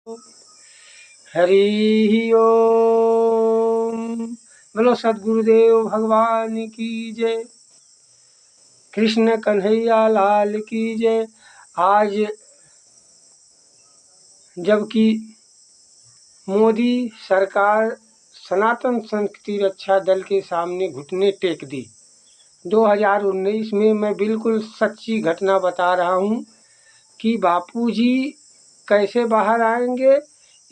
हरि ओम। बोलो सद्गुरुदेव भगवान की जय। कृष्ण कन्हैया लाल की जय। आज जबकि मोदी सरकार सनातन संस्कृति रक्षा दल के सामने घुटने टेक दी। 2019 में मैं बिल्कुल सच्ची घटना बता रहा हूँ कि बापूजी कैसे बाहर आएंगे।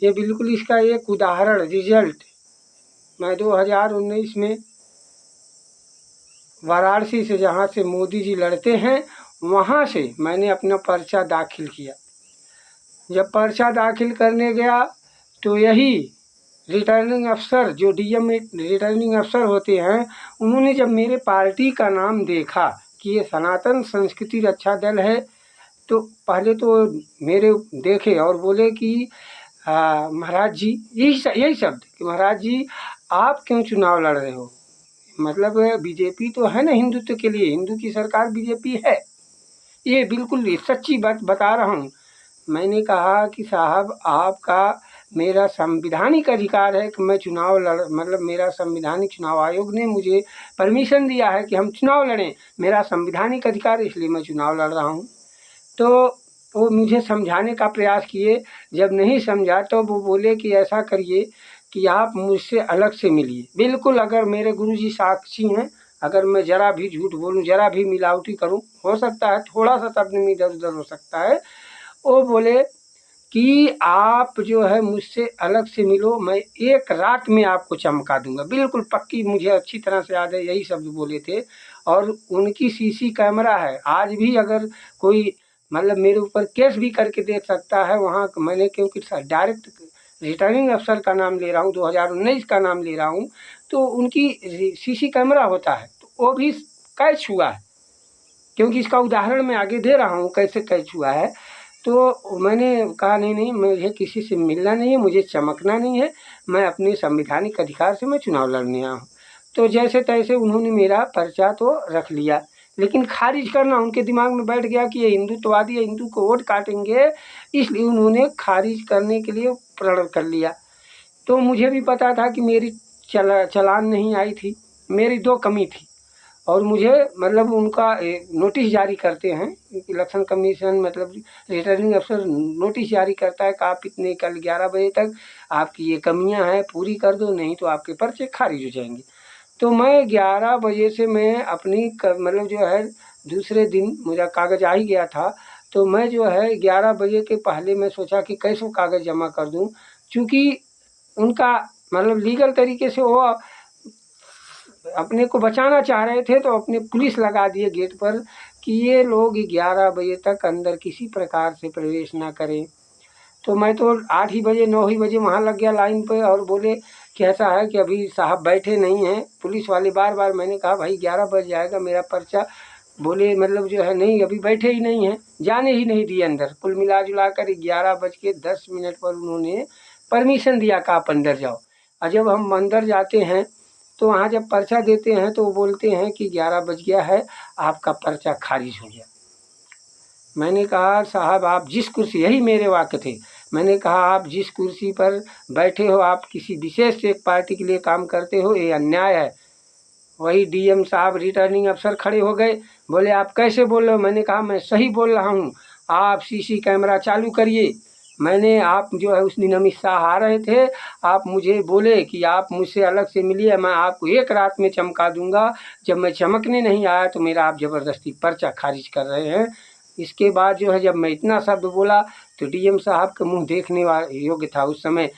ये बिल्कुल इसका एक उदाहरण रिजल्ट मैं 2019 में वाराणसी से, जहाँ से मोदी जी लड़ते हैं, वहाँ से मैंने अपना पर्चा दाखिल किया। जब पर्चा दाखिल करने गया तो यही रिटर्निंग अफसर, जो डीएम रिटर्निंग अफसर होते हैं, उन्होंने जब मेरे पार्टी का नाम देखा कि ये सनातन संस्कृति रक्षा दल है, तो पहले तो मेरे देखे और बोले कि महाराज जी, यही शब्द कि महाराज जी आप क्यों चुनाव लड़ रहे हो। मतलब बीजेपी तो है ना हिंदुत्व के लिए, हिंदू की सरकार बीजेपी है। ये बिल्कुल सच्ची बात बता रहा हूँ। मैंने कहा कि साहब आपका मेरा संविधानिक अधिकार है कि मैं चुनाव मतलब मेरा संविधानिक चुनाव आयोग ने मुझे परमिशन दिया है कि हम चुनाव लड़ें, मेरा संविधानिक अधिकार, इसलिए मैं चुनाव लड़ रहा हूँ। तो वो मुझे समझाने का प्रयास किए। जब नहीं समझा तो वो बोले कि ऐसा करिए कि आप मुझसे अलग से मिलिए। बिल्कुल, अगर मेरे गुरुजी साक्षी हैं, अगर मैं ज़रा भी झूठ बोलूं, ज़रा भी मिलावटी करूं, हो सकता है थोड़ा सा शब्द में इधर उधर हो सकता है। वो बोले कि आप जो है मुझसे अलग से मिलो, मैं एक रात में आपको चमका दूंगा। बिल्कुल पक्की, मुझे अच्छी तरह से याद है, यही शब्द बोले थे। और उनकी सीसी कैमरा है, आज भी अगर कोई मतलब मेरे ऊपर केस भी करके देख सकता है वहाँ। मैंने क्योंकि डायरेक्ट रिटर्निंग अफसर का नाम ले रहा हूँ, 2019 का नाम ले रहा हूँ, तो उनकी सीसी कैमरा होता है, तो वो भी कैच हुआ है। क्योंकि इसका उदाहरण मैं आगे दे रहा हूँ कैसे कैच हुआ है। तो मैंने कहा नहीं, मुझे किसी से मिलना नहीं है, मुझे चमकना नहीं है, मैं अपने संवैधानिक अधिकार से मैं चुनाव लड़ने आया हूँ। तो जैसे तैसे उन्होंने मेरा पर्चा तो रख लिया, लेकिन खारिज करना उनके दिमाग में बैठ गया कि ये हिंदुत्ववादी है, हिंदू को वोट काटेंगे, इसलिए उन्होंने खारिज करने के लिए प्रण कर लिया। तो मुझे भी पता था कि मेरी चालान नहीं आई थी, मेरी 2 कमी थी। और मुझे मतलब उनका नोटिस जारी करते हैं, इलेक्शन कमीशन मतलब रिटर्निंग अफसर नोटिस जारी करता है कि आप इतने कल 11 बजे तक आपकी ये कमियां हैं पूरी कर दो, नहीं तो आपके पर्चे खारिज हो जाएंगे। तो मैं 11 बजे से मैं अपनी मतलब जो है दूसरे दिन मेरा कागज़ आ ही गया था। तो मैं जो है 11 बजे के पहले मैं सोचा कि कैसे कागज़ जमा कर दूं, चूँकि उनका मतलब लीगल तरीके से वो अपने को बचाना चाह रहे थे, तो अपने पुलिस लगा दिए गेट पर कि ये लोग 11 बजे तक अंदर किसी प्रकार से प्रवेश ना करें। तो मैं तो 8 ही बजे 9 ही बजे वहाँ लग गया लाइन पे, और बोले कि ऐसा है कि अभी साहब बैठे नहीं हैं पुलिस वाले। बार बार मैंने कहा भाई 11 बज जाएगा मेरा पर्चा। बोले मतलब जो है नहीं, अभी बैठे ही नहीं हैं, जाने ही नहीं दिए अंदर। कुल मिला जुला कर 11:10 पर उन्होंने परमिशन दिया कि आप अंदर जाओ। और जब हम अंदर जाते हैं तो वहाँ जब पर्चा देते हैं तो वो बोलते हैं कि 11 बज गया है, आपका पर्चा खारिज हो गया। मैंने कहा साहब आप जिस कुर्सी, यही मेरे वाक्य थे, मैंने कहा आप जिस कुर्सी पर बैठे हो, आप किसी विशेष एक पार्टी के लिए काम करते हो, ये अन्याय है। वही डीएम साहब रिटर्निंग अफसर खड़े हो गए, बोले आप कैसे बोल रहे हो। मैंने कहा मैं सही बोल रहा हूँ, आप सीसी कैमरा चालू करिए। मैंने आप जो है उस दिन अमित शाह आ रहे थे, आप मुझे बोले कि आप मुझसे अलग से मिलिए, मैं आपको एक रात में चमका दूंगा। जब मैं चमकने नहीं आया तो मेरा आप ज़बरदस्ती पर्चा खारिज कर रहे हैं। इसके बाद जो है जब मैं इतना शब्द बोला तो डीएम साहब का मुँह देखने योग्य था उस समय।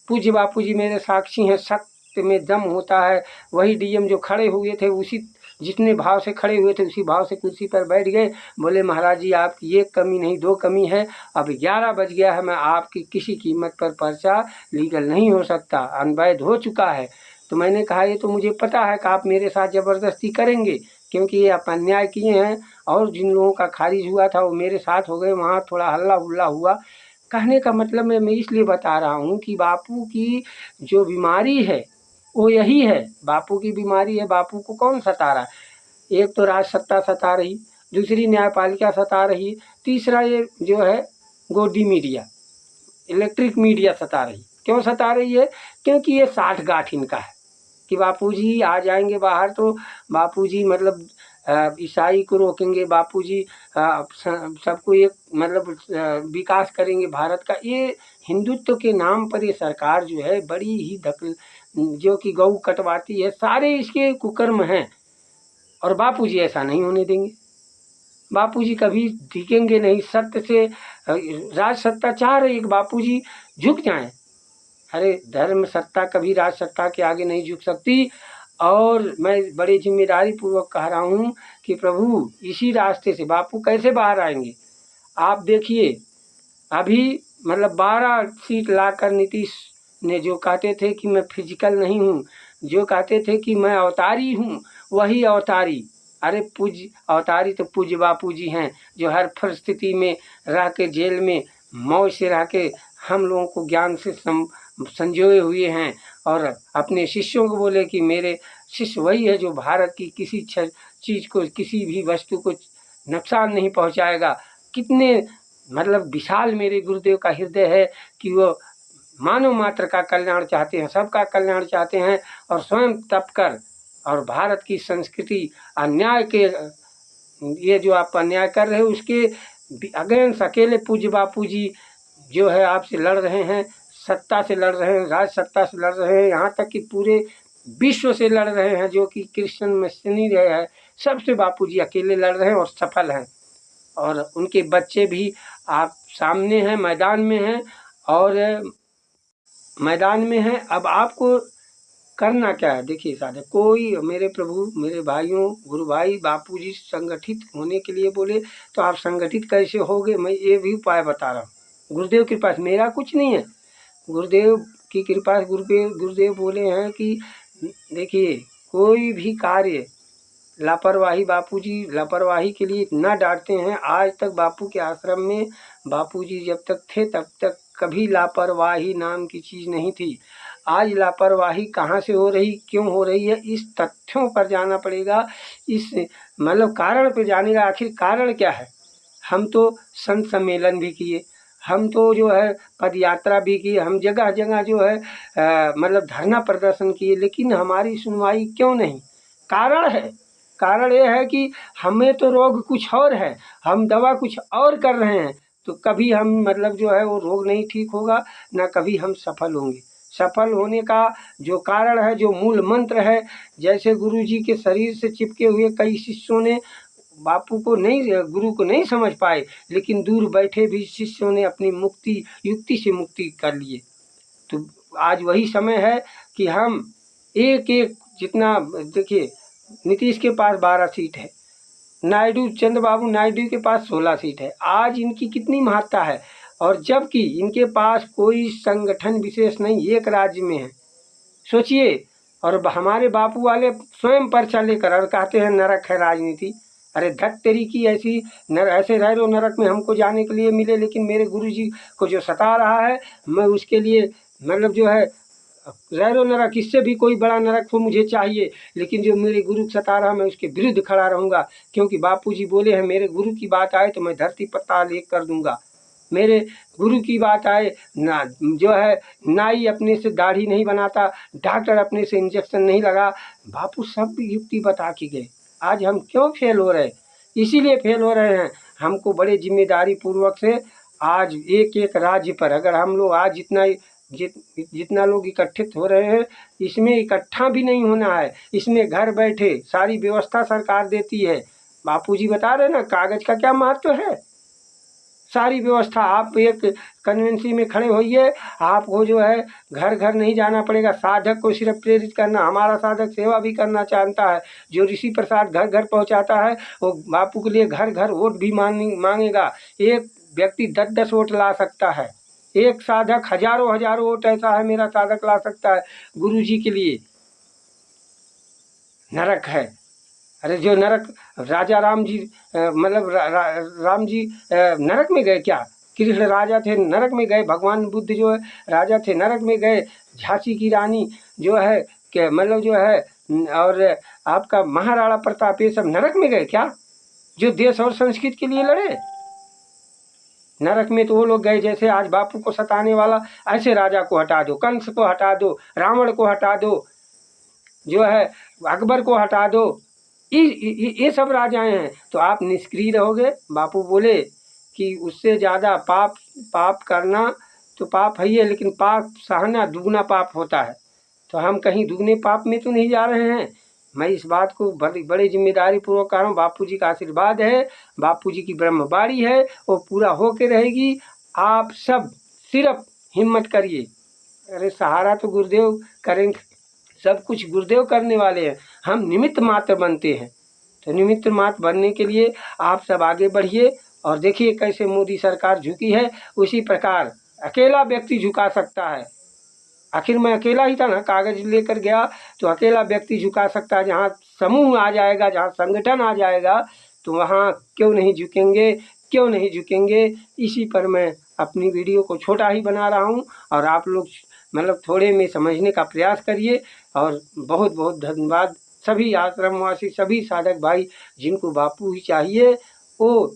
पूज्य बापू जी मेरे साक्षी हैं, सत्य में दम होता है। वही डीएम जो खड़े हुए थे, उसी जितने भाव से खड़े हुए थे उसी भाव से कुर्सी पर बैठ गए। बोले महाराज जी आपकी एक कमी नहीं 2 कमी है, अब 11 बज गया है, मैं आपकी किसी कीमत पर पर्चा लीगल नहीं हो सकता, अनवैध हो चुका है। तो मैंने कहा ये तो मुझे पता है कि आप मेरे साथ ज़बरदस्ती करेंगे, क्योंकि ये आप अन्याय किए हैं। और जिन लोगों का खारिज हुआ था वो मेरे साथ हो गए, वहाँ थोड़ा हल्ला हुल्ला हुआ। कहने का मतलब मैं इसलिए बता रहा हूँ कि बापू की जो बीमारी है वो यही है। बापू की बीमारी है, बापू को कौन सता रहा है। एक तो राज सत्ता सता रही, दूसरी न्यायपालिका सता रही, तीसरा ये जो है गोदी मीडिया। इलेक्ट्रिक मीडिया सता रही। क्यों सता रही है? क्योंकि ये साठ गांठ इनका है कि बापूजी आ जाएंगे बाहर तो बापूजी मतलब ईसाई को रोकेंगे, बापूजी सबको एक मतलब विकास करेंगे भारत का। ये हिंदुत्व के नाम पर ये सरकार जो है बड़ी ही जो कि गऊ कटवाती है, सारे इसके कुकर्म हैं। और बापूजी ऐसा नहीं होने देंगे, बापूजी कभी टिकेंगे नहीं सत्य से। राज सत्ता चाह रही है, बापूजी झुक जाएं। अरे धर्म सत्ता कभी राज सत्ता के आगे नहीं झुक सकती। और मैं बड़े जिम्मेदारी पूर्वक कह रहा हूँ कि प्रभु इसी रास्ते से बापू कैसे बाहर आएंगे। आप देखिए अभी मतलब 12 सीट लाकर नीतीश ने जो कहते थे कि मैं फिजिकल नहीं हूँ, जो कहते थे कि मैं अवतारी हूँ, वही अवतारी। अरे पूज्य अवतारी तो पूज्य बापू जी हैं, जो हर परिस्थिति में रह के जेल में मौज से रह के हम लोगों को ज्ञान से संजोए हुए हैं। और अपने शिष्यों को बोले कि मेरे शिष्य वही है जो भारत की किसी चीज़ को, किसी भी वस्तु को नुकसान नहीं पहुंचाएगा। कितने मतलब विशाल मेरे गुरुदेव का हृदय है कि वो मानव मात्र का कल्याण चाहते हैं, सबका कल्याण चाहते हैं। और स्वयं तप कर और भारत की संस्कृति अन्याय के ये जो आप अन्याय कर रहे हो उसके अगेंस्ट अकेले पूज्य बापू जी जो है आपसे लड़ रहे हैं, सत्ता से लड़ रहे हैं, राज सत्ता से लड़ रहे हैं, यहाँ तक कि पूरे विश्व से लड़ रहे हैं। जो कि क्रिश्चियन मिशनरी रहे हैं, सबसे बापूजी अकेले लड़ रहे हैं और सफल हैं। और उनके बच्चे भी आप सामने हैं, मैदान में हैं और मैदान में हैं। अब आपको करना क्या है? देखिए साहब, कोई मेरे प्रभु मेरे भाइयों गुरु भाई बापूजी संगठित होने के लिए बोले तो आप संगठित कैसे होगे? मैं ये भी उपाय बता रहा हूँ। गुरुदेव के पास मेरा कुछ नहीं है, गुरुदेव की कृपा। गुरुदेव बोले हैं कि देखिए कोई भी कार्य लापरवाही, बापूजी लापरवाही के लिए इतना डांटते हैं। आज तक बापू के आश्रम में बापूजी जब तक थे तब तक कभी लापरवाही नाम की चीज़ नहीं थी। आज लापरवाही कहाँ से हो रही, क्यों हो रही है, इस तथ्यों पर जाना पड़ेगा। इस मतलब कारण पर जाने का आखिर कारण क्या है। हम तो संत सम्मेलन भी किए, हम तो जो है पद यात्रा भी की, हम जगह जगह जो है मतलब धरना प्रदर्शन किए, लेकिन हमारी सुनवाई क्यों नहीं? कारण है, कारण ये है कि हमें तो रोग कुछ और है, हम दवा कुछ और कर रहे हैं। तो कभी हम मतलब जो है वो रोग नहीं ठीक होगा, ना कभी हम सफल होंगे। सफल होने का जो कारण है, जो मूल मंत्र है, जैसे गुरु जी के शरीर से चिपके हुए कई शिष्यों ने बापू को नहीं, गुरु को नहीं समझ पाए, लेकिन दूर बैठे भी शिष्यों ने अपनी मुक्ति युक्ति से मुक्ति कर लिए। तो आज वही समय है कि हम एक एक जितना, देखिए नीतीश के पास 12 सीट है, नायडू चंद्रबाबू नायडू के पास 16 सीट है। आज इनकी कितनी महत्ता है, और जबकि इनके पास कोई संगठन विशेष नहीं, एक राज्य में है। सोचिए, और हमारे बापू वाले स्वयं पर्चा लेकर और कहते हैं नरक है राजनीति। अरे धक तेरी की ऐसी ऐसे रह नरक में हमको जाने के लिए मिले, लेकिन मेरे गुरुजी को जो सता रहा है मैं उसके लिए मतलब जो है रह नरक, इससे भी कोई बड़ा नरक हो मुझे चाहिए, लेकिन जो मेरे गुरु सता रहा मैं उसके विरुद्ध खड़ा रहूँगा। क्योंकि बापूजी बोले हैं मेरे गुरु की बात आए तो मैं धरती पर ताल एक कर दूंगा। मेरे गुरु की बात आए ना, जो है नाई अपने से दाढ़ी नहीं बनाता, डॉक्टर अपने से इंजेक्शन नहीं लगा, बापू सब युक्ति बता के गए। आज हम क्यों फेल हो रहे? इसीलिए फेल हो रहे हैं। हमको बड़े जिम्मेदारी पूर्वक से आज एक एक राज्य पर अगर हम लोग आज जितना लोग इकट्ठित हो रहे हैं, इसमें इकट्ठा भी नहीं होना है, इसमें घर बैठे सारी व्यवस्था सरकार देती है। बापूजी बता रहे ना कागज का क्या महत्व है। सारी व्यवस्था, आप एक कन्वेंसी में खड़े होइए, आपको जो है घर घर नहीं जाना पड़ेगा, साधक को सिर्फ प्रेरित करना। हमारा साधक सेवा भी करना जानता है, जो ऋषि प्रसाद घर घर पहुंचाता है वो बापू के लिए घर घर वोट भी मांगेगा। एक व्यक्ति 10-10 वोट ला सकता है, एक साधक हजारों हजारों वोट ऐसा है मेरा साधक ला सकता है गुरु जी के लिए। नरक है, अरे जो नरक राजा राम जी मतलब राम जी नरक में गए क्या? कृष्ण राजा थे नरक में गए, भगवान बुद्ध जो है राजा थे नरक में गए, झांसी की रानी जो है कि मतलब जो है और आपका महाराणा प्रताप ये सब नरक में गए क्या, जो देश और संस्कृति के लिए लड़े? नरक में तो वो लोग गए जैसे आज बापू को सताने वाला ऐसे राजा को हटा दो, कंस को हटा दो, रावण को हटा दो, जो है अकबर को हटा दो, ये सब राजाएं हैं, तो आप निष्क्रिय रहोगे। बापू बोले कि उससे ज़्यादा पाप करना तो पाप है ही है, लेकिन पाप सहना दुगना पाप होता है। तो हम कहीं दुगने पाप में तो नहीं जा रहे हैं। मैं इस बात को बड़ी जिम्मेदारी पूर्वक कर रहा हूँ। बापू जी का आशीर्वाद है, बापू जी की ब्रह्मवाणी है, वो पूरा होके रहेगी। आप सब सिर्फ हिम्मत करिए। अरे सहारा तो गुरुदेव करेंगे, सब कुछ गुरुदेव करने वाले हैं, हम निमित्त मात्र बनते हैं। तो निमित्त मात्र बनने के लिए आप सब आगे बढ़िए। और देखिए कैसे मोदी सरकार झुकी है, उसी प्रकार अकेला व्यक्ति झुका सकता है। आखिर मैं अकेला ही था ना, कागज लेकर गया तो अकेला व्यक्ति झुका सकता है। जहाँ समूह आ जाएगा, जहाँ संगठन आ जाएगा, तो वहाँ क्यों नहीं झुकेंगे, क्यों नहीं झुकेंगे। इसी पर मैं अपनी वीडियो को छोटा ही बना रहा हूँ, और आप लोग मतलब थोड़े में समझने का प्रयास करिए। और बहुत बहुत धन्यवाद सभी आश्रमवासी, सभी साधक भाई, जिनको बापू ही चाहिए वो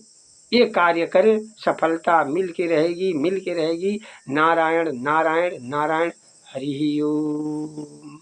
ये कार्य करें। सफलता मिल के रहेगी, मिल के रहेगी। नारायण नारायण नारायण। हरि ओम।